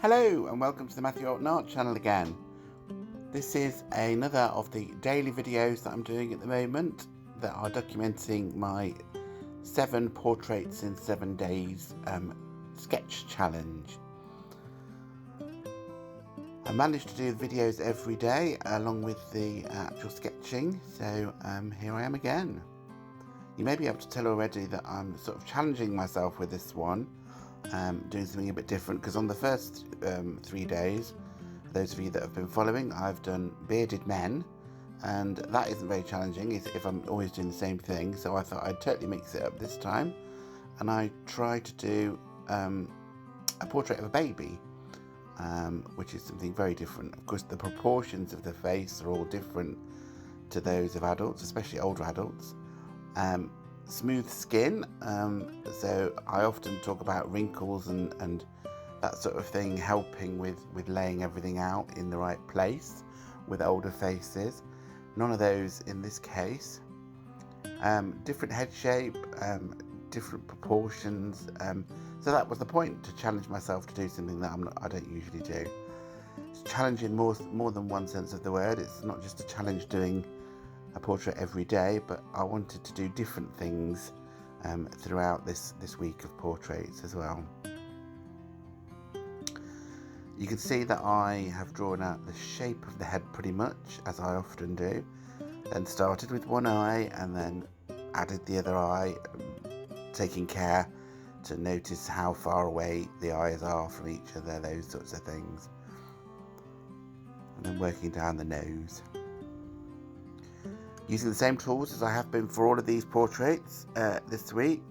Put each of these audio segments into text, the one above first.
Hello and welcome to the Matthew Alton Art channel again. This is another of the daily videos that I'm doing at the moment that are documenting my 7 portraits in 7 days sketch challenge. I managed to do the videos every day along with the actual sketching, so here I am again. You may be able to tell already that I'm sort of challenging myself with this one. Doing something a bit different, because on the first 3 days, those of you that have been following, I've done bearded men, and that isn't very challenging if I'm always doing the same thing, so I thought I'd totally mix it up this time, and I tried to do a portrait of a baby, which is something very different. Of course, the proportions of the face are all different to those of adults, especially older adults. Smooth skin, so I often talk about wrinkles and that sort of thing helping with laying everything out in the right place with older faces. None of those in this case. Different head shape, different proportions, so that was the point, to challenge myself to do something that I don't usually do. It's challenging more than one sense of the word. It's not just a challenge doing a portrait every day, but I wanted to do different things throughout this week of portraits as well. You can see that I have drawn out the shape of the head pretty much, as I often do, then started with one eye and then added the other eye, taking care to notice how far away the eyes are from each other, those sorts of things, and then working down the nose. Using the same tools as I have been for all of these portraits this week.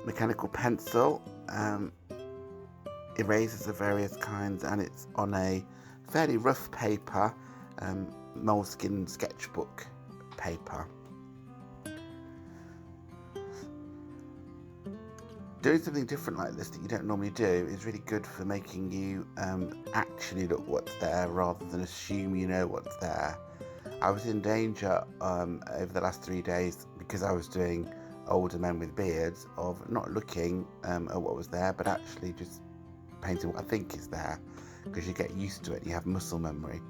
Mechanical pencil, erasers of various kinds, and it's on a fairly rough paper, Moleskine sketchbook paper. Doing something different like this that you don't normally do is really good for making you actually look what's there rather than assume you know what's there. I was in danger over the last 3 days, because I was doing older men with beards, of not looking at what was there, but actually just painting what I think is there, because you get used to it, you have muscle memory.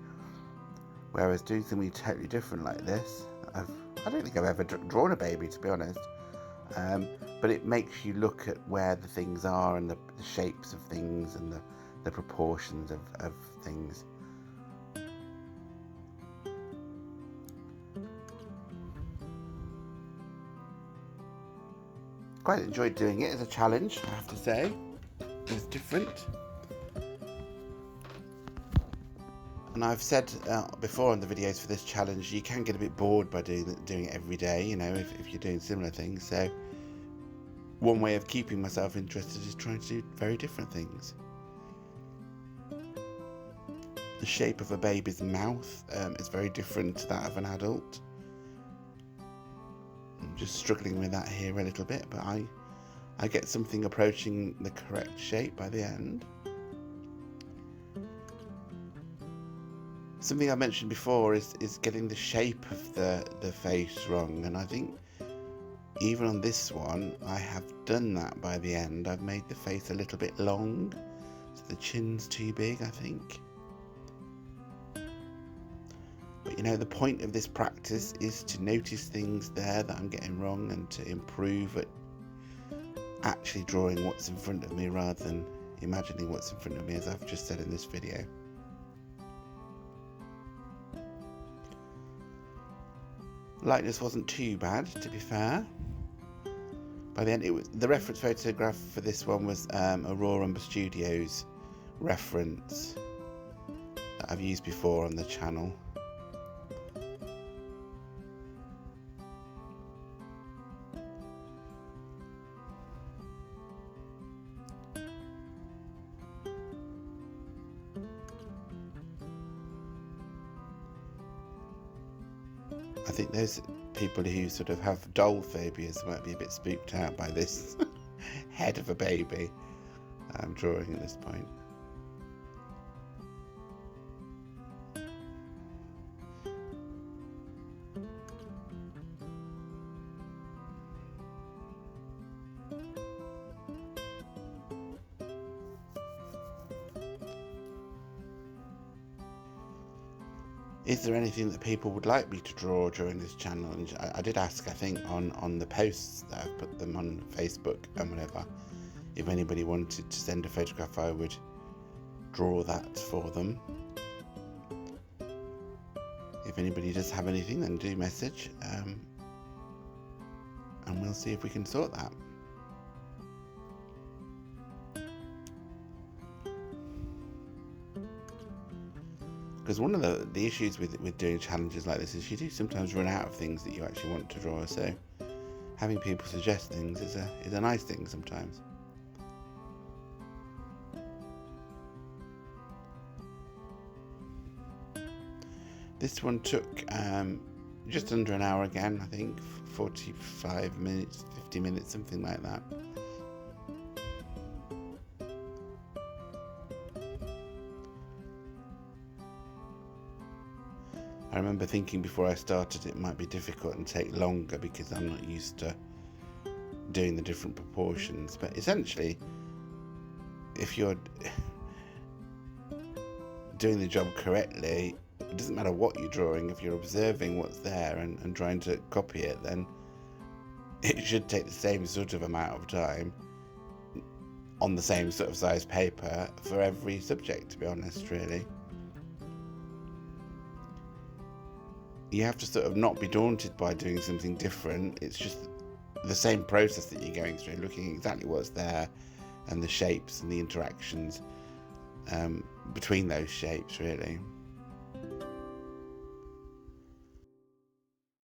Whereas doing something totally different like this, I don't think I've ever drawn a baby, to be honest, but it makes you look at where the things are and the shapes of things and the proportions of things. Quite enjoyed doing it as a challenge, I have to say. It was different. And I've said before on the videos for this challenge, you can get a bit bored by doing it every day, you know, if you're doing similar things. So one way of keeping myself interested is trying to do very different things. The shape of a baby's mouth is very different to that of an adult. I'm just struggling with that here a little bit, but I get something approaching the correct shape by the end. Something I mentioned before is getting the shape of the face wrong, and I think even on this one I have done that by the end. I've made the face a little bit long, so the chin's too big, I think. But you know, the point of this practice is to notice things there that I'm getting wrong and to improve at actually drawing what's in front of me rather than imagining what's in front of me, as I've just said in this video. Lightness wasn't too bad, to be fair. By the end, the reference photograph for this one was a Raw Umber Studios reference that I've used before on the channel. I think those people who sort of have doll phobias might be a bit spooked out by this head of a baby I'm drawing at this point. is there anything that people would like me to draw during this challenge? I did ask, I think, on the posts that I've put them on Facebook and whatever, if anybody wanted to send a photograph, I would draw that for them. If anybody does have anything, then do message, and we'll see if we can sort that. Because one of the issues with doing challenges like this is you do sometimes run out of things that you actually want to draw, so having people suggest things is a nice thing sometimes. This one took just under an hour again, I think, 45 minutes, 50 minutes, something like that. I remember thinking before I started it might be difficult and take longer because I'm not used to doing the different proportions, but essentially if you're doing the job correctly, it doesn't matter what you're drawing. If you're observing what's there and trying to copy it, then it should take the same sort of amount of time on the same sort of size paper for every subject, to be honest, really. You have to sort of not be daunted by doing something different. It's just the same process that you're going through, looking exactly what's there and the shapes and the interactions between those shapes, really.